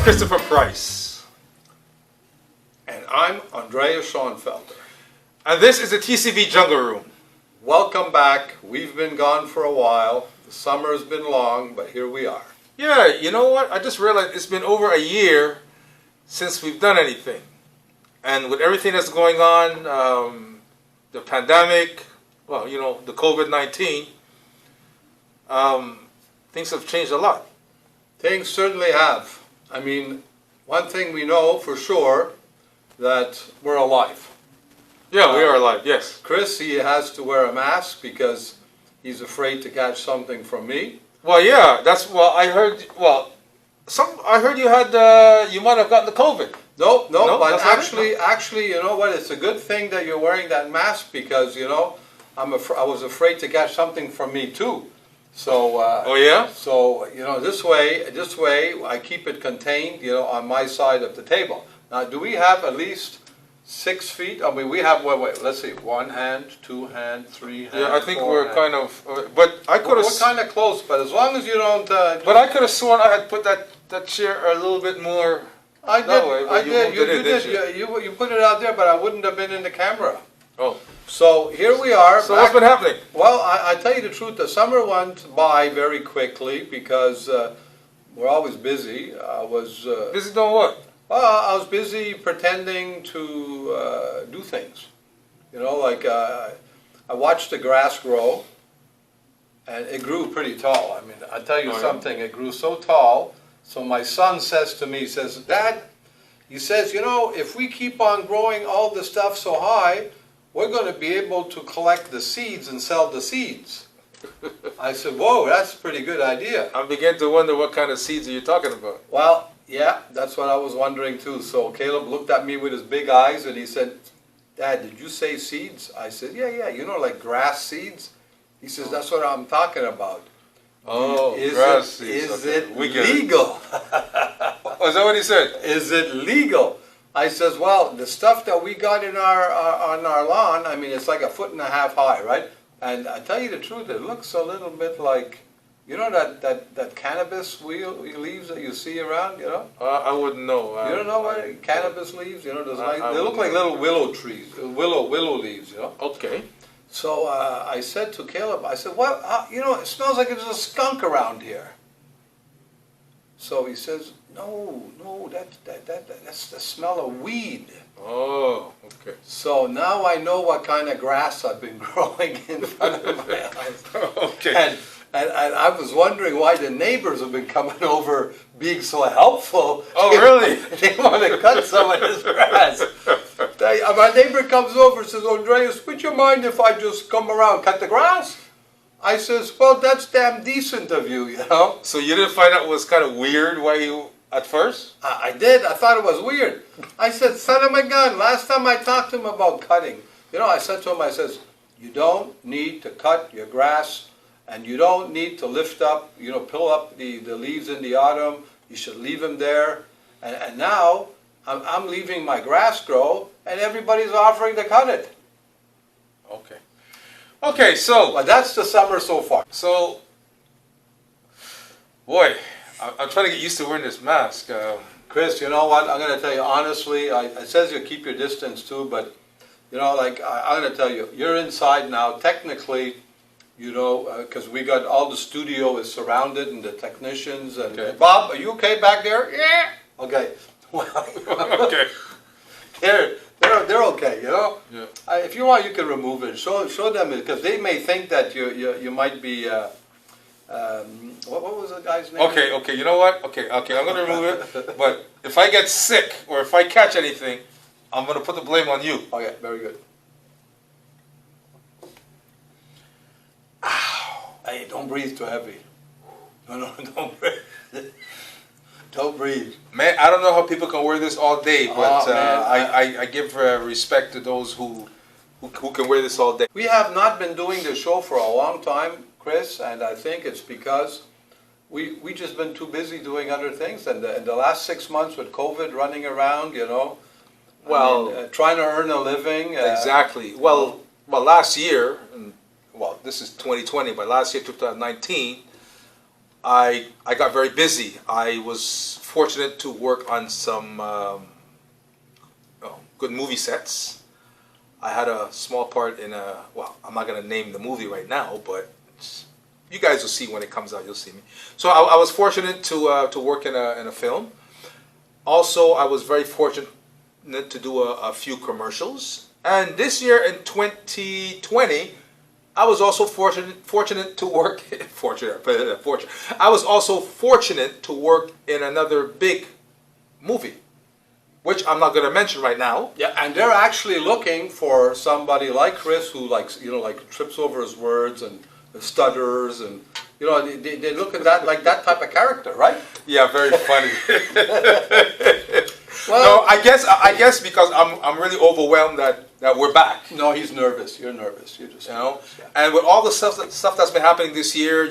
Christopher Price. And I'm Andreas Schoenfelder. And this is the TCB Jungle Room. Welcome back. We've been gone for a while. The summer's been long, but here we are. Yeah, you know what? I just realized it's been over a year since we've done anything. And with everything that's going on, the pandemic, well, you know, the Covid19, things have changed a lot. Things certainly have. I mean, one thing we know for sure, that we're alive. Yeah, we are alive, yes. Chris, he has to wear a mask because he's afraid to catch something from me. Well, yeah, I heard, I heard you had, you might have gotten the COVID. No, but actually, you know what, it's a good thing that you're wearing that mask because, you know, I was afraid to catch something from me too. So, oh yeah? So, you know, this way, I keep it contained, you know, on my side of the table. Now, do we have at least 6 feet? I mean, we have, wait, let's see, 1 hand, 2 hand, 3 hand, yeah, I think 4 we're hand. kind of, but I could have... We're kind of close, but as long as you don't... but I could have sworn I had put that chair a little bit more... I did, you put it out there, but I wouldn't have been in the camera. Oh. So here we are. So what's been happening? Well, I tell you the truth, the summer went by very quickly because we're always busy. I was... busy doing what? Well, I was busy pretending to do things. You know, like I watched the grass grow, and it grew pretty tall. I mean, I'll tell you something, it grew so tall. So my son says to me, he says, Dad, he says, you know, if we keep on growing all the stuff so high, we're going to be able to collect the seeds and sell the seeds. I said, whoa, that's a pretty good idea. I began to wonder what kind of seeds are you talking about? Well, yeah, that's what I was wondering too. So Caleb looked at me with his big eyes and he said, Dad, did you say seeds? I said, yeah, you know, like grass seeds? He says, that's what I'm talking about. Oh, grass seeds. Is it legal? Oh, is that what he said? Is it legal? I says, well, the stuff that we got in on our lawn, I mean, it's like 1.5 feet high, right? And I tell you the truth, it looks a little bit like, you know, that cannabis leaves that you see around, you know? I wouldn't know. You don't know what cannabis leaves? You know, they look like little willow trees, willow leaves, you know? Okay. So I said to Caleb, I said, well, you know, it smells like there's a skunk around here. So he says, no, that's the smell of weed. Oh, okay. So now I know what kind of grass I've been growing in front of my eyes. Okay. And I was wondering why the neighbors have been coming over being so helpful. Oh, really? They want to cut some of this grass. My neighbor comes over and says, Andreas, would you mind if I just come around cut the grass? I says, well, that's damn decent of you, you know. So you didn't find out it was kind of weird why you, at first? I did. I thought it was weird. I said, son of a gun, last time I talked to him about cutting, you know, I said to him, I says, you don't need to cut your grass and you don't need to lift up, you know, pull up the leaves in the autumn. You should leave them there. And now I'm leaving my grass grow and everybody's offering to cut it. Okay. Okay, so... But that's the summer so far. So, boy, I'm trying to get used to wearing this mask. Chris, you know what? I'm going to tell you honestly, it says you keep your distance too, but, you know, like, I'm going to tell you, you're inside now. Technically, you know, because we got all the studio is surrounded and the technicians. And okay. Bob, are you okay back there? Yeah. Okay. Well, okay. They're okay, you know. Yeah. If you want, you can remove it. Show them it because they may think that you might be. What was the guy's name? Okay. You know what? Okay. I'm gonna remove it. But if I get sick or if I catch anything, I'm gonna put the blame on you. Okay, very good. Ow! Hey, don't breathe too heavy. No, don't breathe. Don't breathe. Man, I don't know how people can wear this all day, but I give respect to those who can wear this all day. We have not been doing this show for a long time, Chris, and I think it's because we just been too busy doing other things. And in the last 6 months with COVID running around, you know, well, trying to earn a living. Exactly. Well, last year, well, this is 2020, but last year, 2019, I got very busy. I was fortunate to work on some good movie sets. I had a small part in a, well, I'm not going to name the movie right now, but you guys will see when it comes out, you'll see me. So I was fortunate to work in a film. Also, I was very fortunate to do a few commercials. And this year in 2020, I was also fortunate to work, I was also fortunate to work in another big movie, which I'm not going to mention right now. Yeah, and they're actually looking for somebody like Chris who likes, like trips over his words and stutters, and they look at that like that type of character, right? Yeah, very funny. Well, no, I guess because I'm really overwhelmed that we're back. No, he's nervous. You're nervous. You're just Yeah. And with all the stuff that's been happening this year,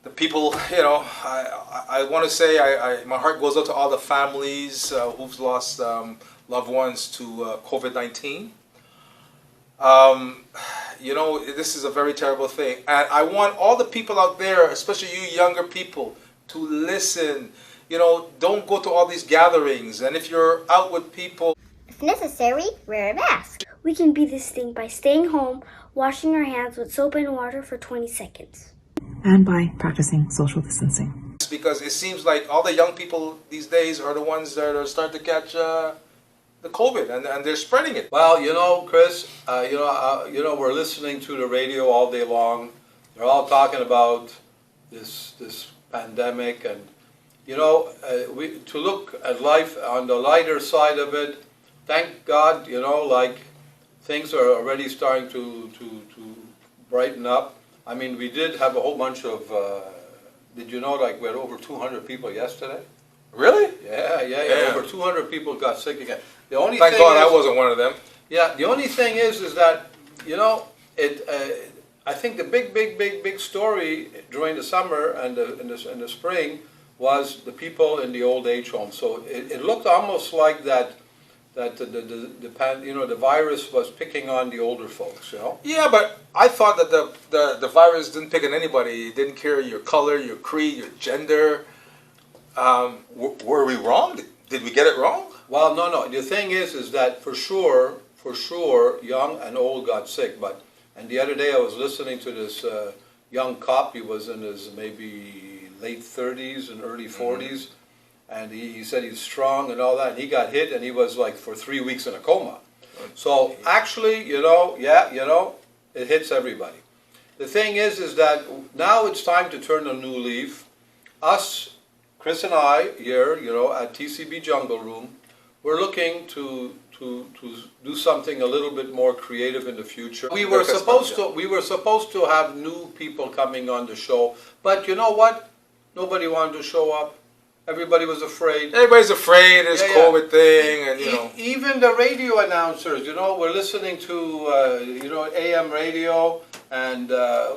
the people, I want to say my heart goes out to all the families who've lost loved ones to COVID-19. This is a very terrible thing, and I want all the people out there, especially you younger people, to listen. Don't go to all these gatherings, and if you're out with people, if necessary, wear a mask. We can beat this thing by staying home, washing our hands with soap and water for 20 seconds. And by practicing social distancing. Because it seems like all the young people these days are the ones that are starting to catch the COVID, and they're spreading it. Well, Chris, we're listening to the radio all day long. They're all talking about this pandemic, and to look at life on the lighter side of it. Thank God, things are already starting to brighten up. I mean, we did have a whole bunch of. Did you know, we had over 200 people yesterday? Really? Yeah. Over 200 people got sick again. The only Thank thing God is, I wasn't one of them. Yeah, the only thing is that I think the big story during the summer and the spring was the people in the old age homes. So it looked almost like that the virus was picking on the older folks. Yeah, but I thought that the virus didn't pick on anybody. It didn't care your color, your creed, your gender. Were we wrong? Did we get it wrong? Well, no. The thing is that for sure, young and old got sick. And the other day I was listening to this young cop. He was in his maybe late 30s and early 40s, and he said he's strong and all that. And he got hit, and he was for 3 weeks in a coma. So actually, it hits everybody. The thing is that now it's time to turn a new leaf. Us, Chris and I here, at TCB Jungle Room, we're looking to do something a little bit more creative in the future. We were supposed to have new people coming on the show, but you know what? Nobody wanted to show up. Everybody was afraid. Everybody's afraid. It's COVID thing, and even the radio announcers. We're listening to AM radio, and all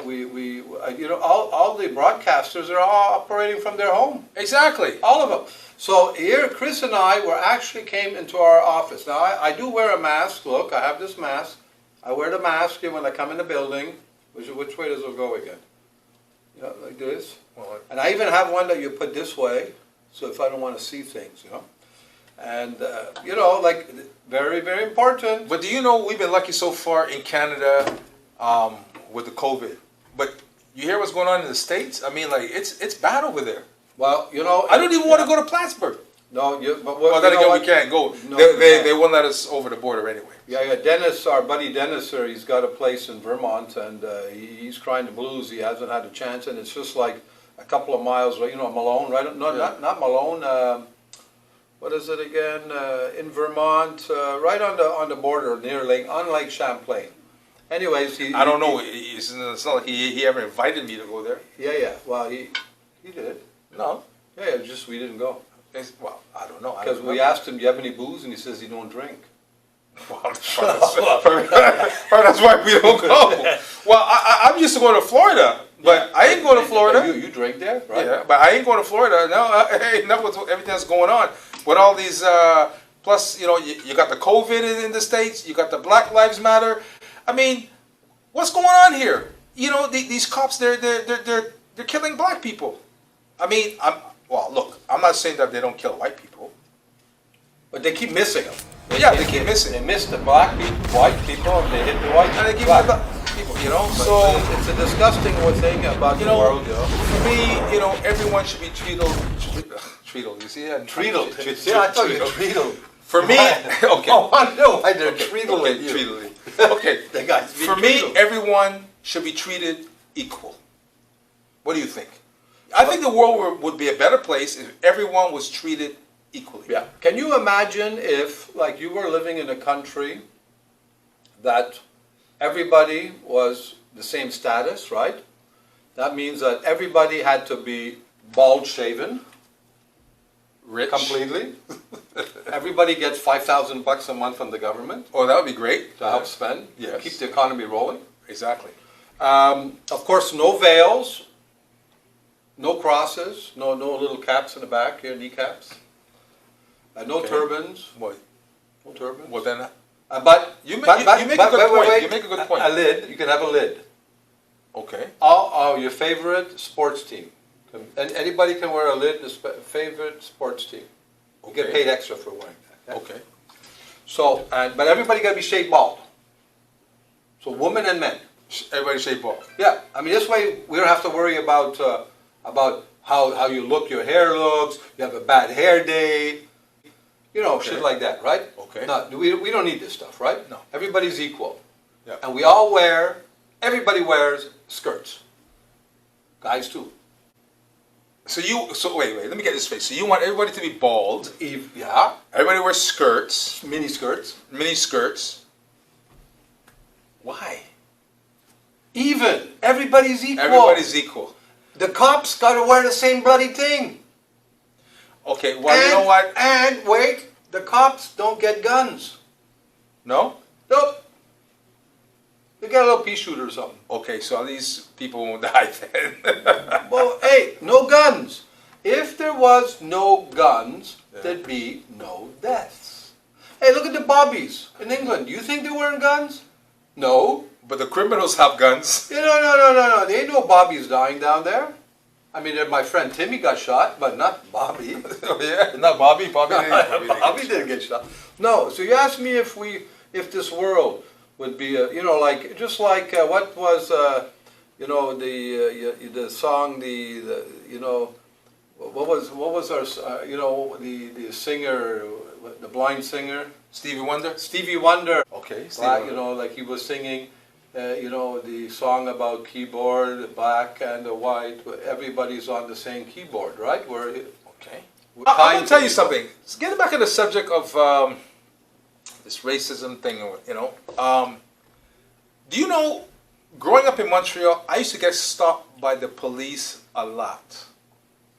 the broadcasters are all operating from their home. Exactly. All of them. So here, Chris and I actually came into our office. Now I do wear a mask. Look, I have this mask. I wear the mask here when I come in the building. Which way does it go again? Like this. And I even have one that you put this way, so if I don't want to see things, And, very, very important. But do you know, we've been lucky so far in Canada with the COVID. But you hear what's going on in the States? I mean, it's bad over there. Well, I don't even want to go to Plattsburgh. No, but then again, we can't go. No, they won't let us over the border anyway. Yeah. Dennis, our buddy Dennis, he's got a place in Vermont, and he's crying the blues. He hasn't had a chance, and it's just like a couple of miles, Malone, right? No, not Malone. What is it again? In Vermont, right on the border near Lake Champlain. Anyways, I don't know. It's not like he ever invited me to go there. Yeah. Well, he did. No. Yeah, just we didn't go. Well, I don't know. Because we asked him, do you have any booze? And he says he don't drink. Well, that's why we don't go. Well, I'm used to going to Florida, but I ain't going to Florida. You drink there, right? Yeah, but I ain't going to Florida. No, hey, not with everything that's going on. With all these, plus, you got the COVID in the States, you got the Black Lives Matter. I mean, what's going on here? These cops, they're killing black people. I mean, look, not saying that they don't kill white people. But they keep missing them. Yeah, they keep missing. They miss the black people, white people, and they hit the white And they keep black. the people, you know. So So, it's a disgusting thing about you the know, world, you know. for me, you know, everyone should be treated. You see that? Treated. Yeah, I thought you treated. For me, okay. Oh, I know why they're Okay, treated you. treated. Okay. The guys be For me, treated. everyone should be treated equal. What do you think? I think the world would be a better place if everyone was treated equally. Yeah. Can you imagine if, like, you were living in a country that everybody was the same status, right? That means that everybody had to be bald shaven Rich. completely. Everybody gets $5,000 a month from the government Oh, that would be great. to help spend, Yes. keep the economy rolling. Exactly. Of course, no veils, no crosses, no little caps in the back here, kneecaps. No Okay. turbans, Well, no turbans. well then, But you make, but- you, but- you make but- a good but point. wait, You make a good point. A lid, you can have a lid. Okay. Oh, your favorite sports team. And anybody can wear a lid, favorite sports team. You get Okay. paid extra for wearing that. Okay. So, but everybody got to be shaved bald. So women and men. Everybody shape off. Yeah, I mean this way we don't have to worry about how you look, your hair looks. You have a bad hair day, you know, Okay. shit like that, right? Okay. No, we don't need this stuff, right? No. Everybody's equal, Yeah. and everybody wears skirts. Guys too. So wait, let me get this straight. So you want everybody to be bald. Yeah, Everybody wears skirts, mini skirts. mini skirts. Why? Even everybody's equal. Everybody's equal. The cops got to wear the same bloody thing. Okay, well, you know what? And wait, the cops don't get guns. No? Nope. They got a little pea shooter or something. Okay, so at least people won't die then. Well, hey, no guns. If there was no guns, Yeah. there'd be no deaths. Hey, look at the bobbies in England. Do you think they're wearing guns? No. But the criminals have guns. No. There ain't no bobbies dying down there. I mean, my friend Timmy got shot, but not Bobby. Oh, yeah, not Bobby. Bobby didn't. Bobby didn't get shot. No. So you asked me if this world would be, just like what was, the song, what was our, the singer, the blind singer, Stevie Wonder. Stevie Wonder. Okay, Stevie Black, Wonder. like he was singing, the song about keyboard, the black and the white. Everybody's on the same keyboard, right? Okay. We're I'm kind going to tell you people. something. Getting back to the subject of this racism thing, do you know, growing up in Montreal, I used to get stopped by the police a lot.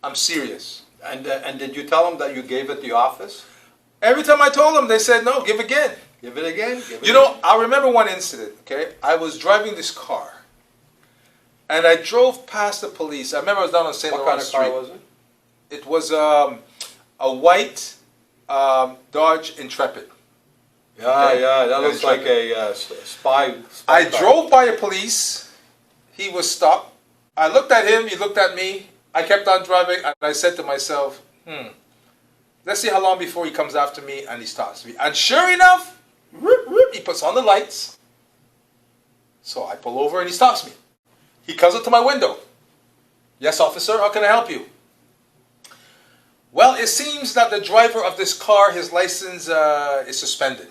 I'm serious. And did you tell them that you gave it the office? Every time I told them, they said, no, give again. Give it again. Give it You know, I remember one incident, okay? I was driving this car, and I drove past the police. I remember I was down on St. What Laurent kind of Street. car was it? It was a white Dodge Intrepid. Yeah, Okay. yeah, that Yeah, looks it's like like- a spy I car. drove by a police. He was stopped. I looked at him. He looked at me. I kept on driving, and I said to myself, let's see how long before he comes after me and he stops me. And sure enough, he puts on the lights. So I pull over and he stops me. He comes up to my window. Yes, officer, how can I help you? Well, it seems that the driver of this car, his license is suspended.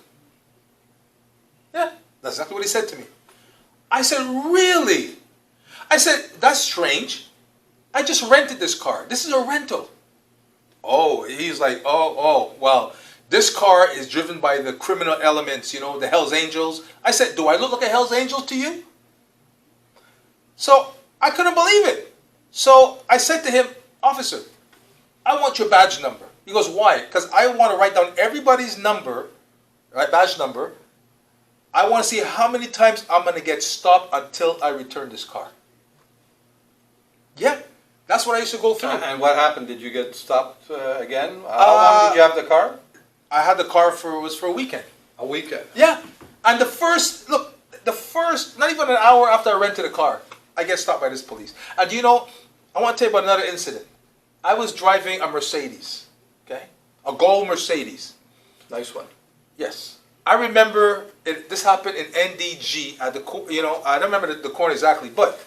Yeah, that's exactly what he said to me. I said, really? I said, that's strange. I just rented this car. This is a rental. Oh, he's like, well, this car is driven by the criminal elements, the Hells Angels. I said, do I look like a Hells Angel to you? So I couldn't believe it. So I said to him, officer, I want your badge number. He goes, why? Because I want to write down everybody's number, right, badge number. I want to see how many times I'm going to get stopped until I return this car. Yeah, that's what I used to go through. And what happened? Did you get stopped again? How long did you have the car? I had the car for a weekend. A weekend. Yeah, and the first, not even an hour after I rented the car, I get stopped by this police. And I want to tell you about another incident. I was driving a Mercedes, okay? A gold Mercedes. Nice one. Yes. I remember this happened in NDG at the, I don't remember the corner exactly, but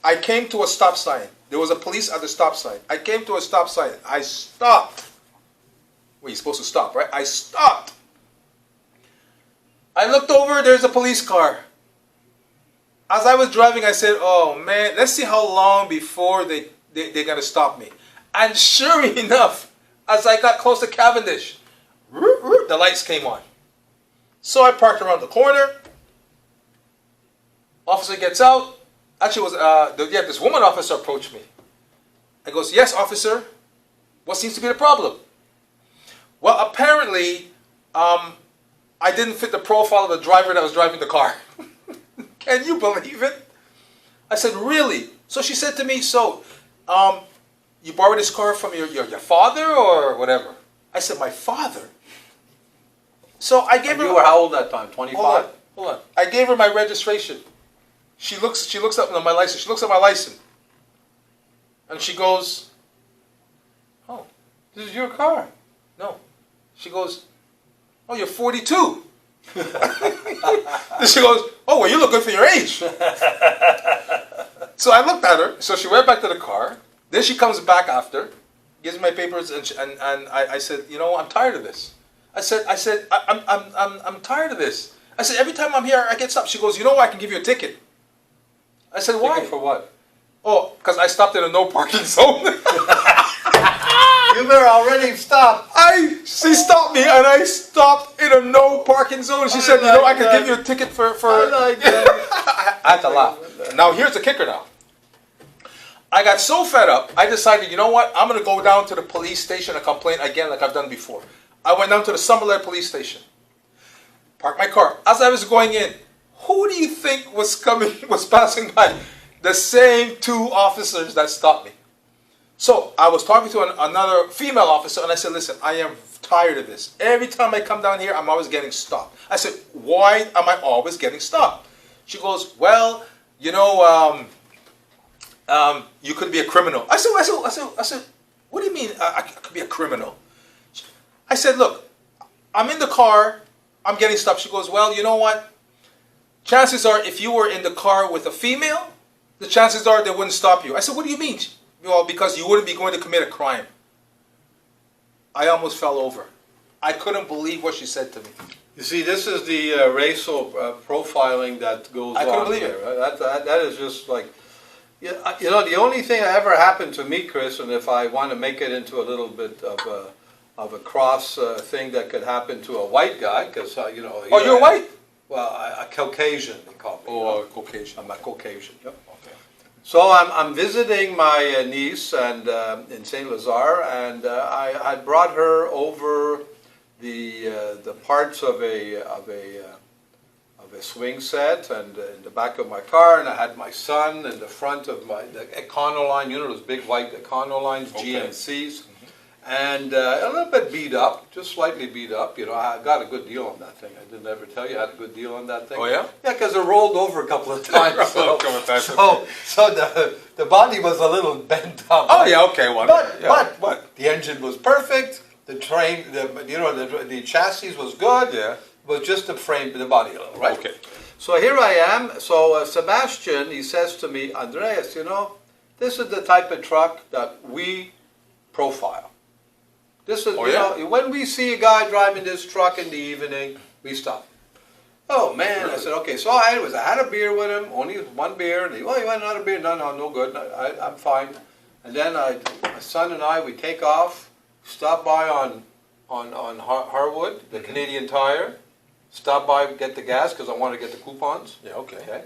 I came to a stop sign. There was a police at the stop sign. I came to a stop sign. I stopped. Well, you're supposed to stop, right? I stopped. I looked over, there's a police car. As I was driving, I said, oh man, let's see how long before they're going to stop me. And sure enough, as I got close to Cavendish, the lights came on. So I parked around the corner. Officer gets out. Actually, this woman officer approached me. I goes, yes, officer. What seems to be the problem? Well, apparently, I didn't fit the profile of the driver that was driving the car. Can you believe it? I said, really? So she said to me, so, you borrowed this car from your father or whatever? I said, my father? So I gave her... You were how old that time, 25? Hold on. I gave her my registration. She looks up at my license. She looks at my license. And she goes, oh, This is your car. no. She goes, oh, you're 42. Then she goes, oh, well, you look good for your age. So I looked at her. So she went back to the car. Then she comes back after, gives me my papers, and I said, you know, I'm tired of this. I said, I'm tired of this. I said, every time I'm here, I get stopped. She goes, you know what, I can give you a ticket. I said, why? Ticket for what? Oh, because I stopped in a no parking zone. You were already stopped. She stopped me, and I stopped in a no parking zone. She said, you know, I can give you a ticket for... I like that. I had to laugh. Now, here's the kicker now. I got so fed up, I decided, you know what, I'm going to go down to the police station and complain again like I've done before. I went down to the Summerlin police station. Parked my car. As I was going in, who do you think was passing by? The same two officers that stopped me. So I was talking to another female officer, and I said, listen, I am tired of this. Every time I come down here, I'm always getting stopped. I said, why am I always getting stopped? She goes, well, you know, you could be a criminal. I said, what do you mean I could be a criminal? I said, look, I'm in the car, I'm getting stopped. She goes, well, you know what? Chances are if you were in the car with a female, the chances are they wouldn't stop you. I said, what do you mean? Well, because you wouldn't be going to commit a crime. I almost fell over. I couldn't believe what she said to me. You see, this is the racial profiling that goes on. I couldn't believe here, it. Right? That is just like, you know, the only thing that ever happened to me, Chris, and if I want to make it into a little bit of a cross thing that could happen to a white guy, because, you know. Oh, you're white? Well, a Caucasian, they call me. Oh, Caucasian. I'm a Caucasian. Yep. Okay. So I'm visiting my niece and in Saint Lazare, and I brought her over the parts of a swing set and in the back of my car, and I had my son in the front of the Econoline, you know those big white Econolines, Okay. GMCs, and a little bit beat up, just slightly beat up. You know, I got a good deal on that thing. I didn't ever tell you I had a good deal on that thing. Oh yeah? Yeah, because it rolled over a couple of times. A couple of times, So the body was a little bent up. Oh yeah, okay. One. But the engine was perfect. The train, the chassis was good. Yeah. It was just the frame, the body a little, right? Okay. So here I am. So Sebastian, he says to me, Andreas, you know, this is the type of truck that we profile. This is, you know, when we see a guy driving this truck in the evening, we stop. Oh man, I said, okay. So I had a beer with him, only one beer. And he, oh, you want another beer? No good. I'm fine. And then my son and I, we take off, stop by on Harwood, the Canadian Tire. Stop by, get the gas, because I want to get the coupons. Yeah, okay.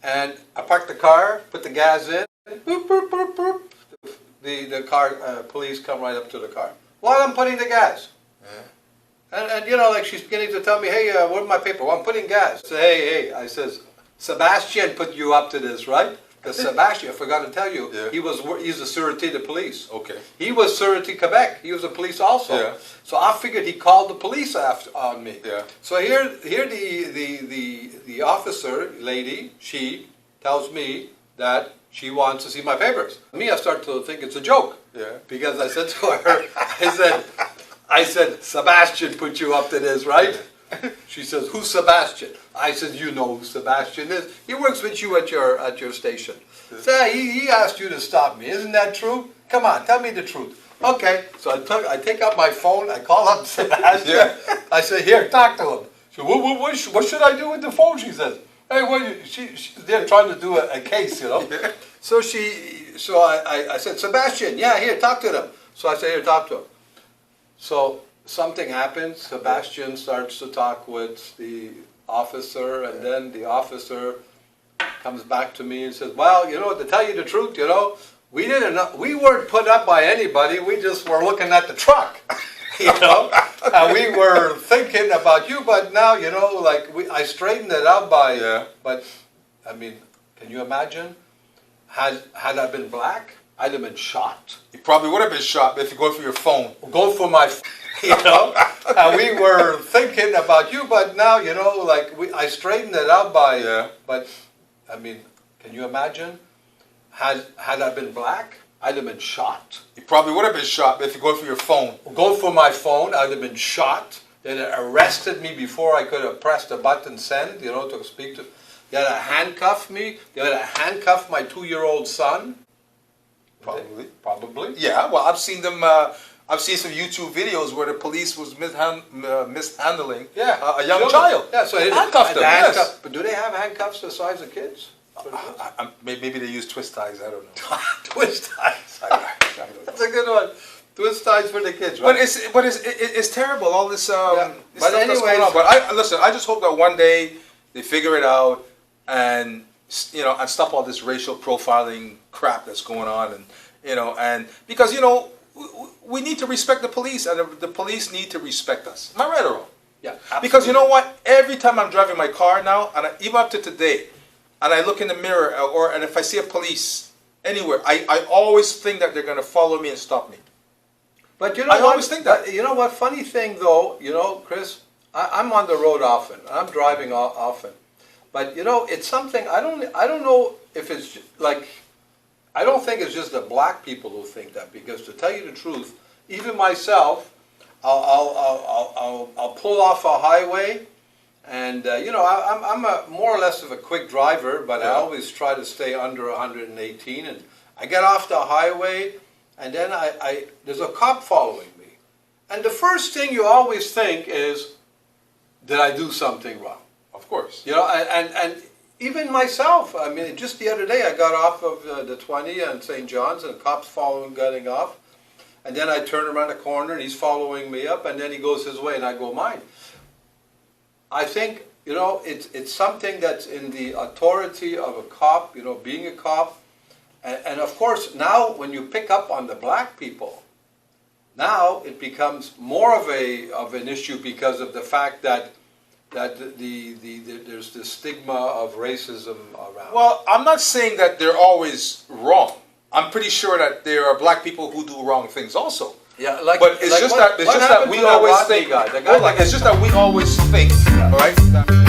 And I park the car, put the gas in, boop, boop, boop, boop. The car, police come right up to the car. While I'm putting the gas. Yeah. And you know, like she's beginning to tell me, hey, where's my paper? Well, I'm putting gas. I say, hey, I says, Sebastian put you up to this, right? Because Sebastian, I forgot to tell you, he's a Sûreté de Police. Okay. He was Sûreté Quebec. He was a police also. Yeah. So I figured he called the police on me. Yeah. So here the officer lady, she tells me that she wants to see my papers. Me, I start to think it's a joke. Yeah. Because I said to her, I said, Sebastian put you up to this, right? She says, who's Sebastian? I said, you know who Sebastian is. He works with you at your station. Say, he asked you to stop me. Isn't that true? Come on, tell me the truth. Okay, so I take out my phone, I call up Sebastian. Yeah. I say, here, talk to him. So what should I do with the phone? She says, hey, she's there trying to do a case, you know. So I said, Sebastian, yeah, here, talk to them. So I said, here, talk to him. So something happens. Sebastian starts to talk with the officer, and then the officer comes back to me and says, well, to tell you the truth, we weren't put up by anybody. We just were looking at the truck, and we were thinking about you. But now, I straightened it out but I mean, can you imagine? Had I been black, I'd have been shot. You probably would have been shot if you go for your phone. Go for my, and we were thinking about you. But now, I straightened it out but I mean, can you imagine? Had I been black, I'd have been shot. You probably would have been shot if you go for your phone. Go for my phone, I'd have been shot. They'd have arrested me before I could have pressed the button send, to speak to. They had to handcuff me. They had to handcuff my 2-year-old son. Probably. Yeah, well, I've seen them. I've seen some YouTube videos where the police was mishandling a young child. Yeah, so they handcuffed them. Yes. But do they have handcuffs the size of kids? Maybe they use twist ties. I don't know. Twist ties. That's a good one. Twist ties for the kids, right? But it's terrible. All this this But stuff that's going on. But I just hope that one day they figure it out and and stop all this racial profiling crap that's going on, and because we need to respect the police, and the police need to respect us. Am I right or wrong? Yeah. Absolutely. Because you know what? Every time I'm driving my car now, and even up to today, and I look in the mirror, and if I see a police anywhere, I always think that they're going to follow me and stop me. But I always think that. You know what? Funny thing though, Chris, I'm on the road often. I'm driving often, but it's something I don't know if it's like. I don't think it's just the black people who think that, because to tell you the truth, even myself, I'll pull off a highway, and I'm a more or less of a quick driver, but I always try to stay under 118, and I get off the highway, and then there's a cop following me, and the first thing you always think is, did I do something wrong? Of course. And even myself, I mean, just the other day I got off of the 20 on St. John's, and cops getting off. And then I turn around the corner and he's following me up, and then he goes his way and I go mine. I think, it's something that's in the authority of a cop, being a cop. And of course, now when you pick up on the black people, now it becomes more of an issue because of the fact that there's this stigma of racism around. Well, I'm not saying that they're always wrong. I'm pretty sure that there are black people who do wrong things also. Yeah, but it's just that we always think. It's just that we always think. All right.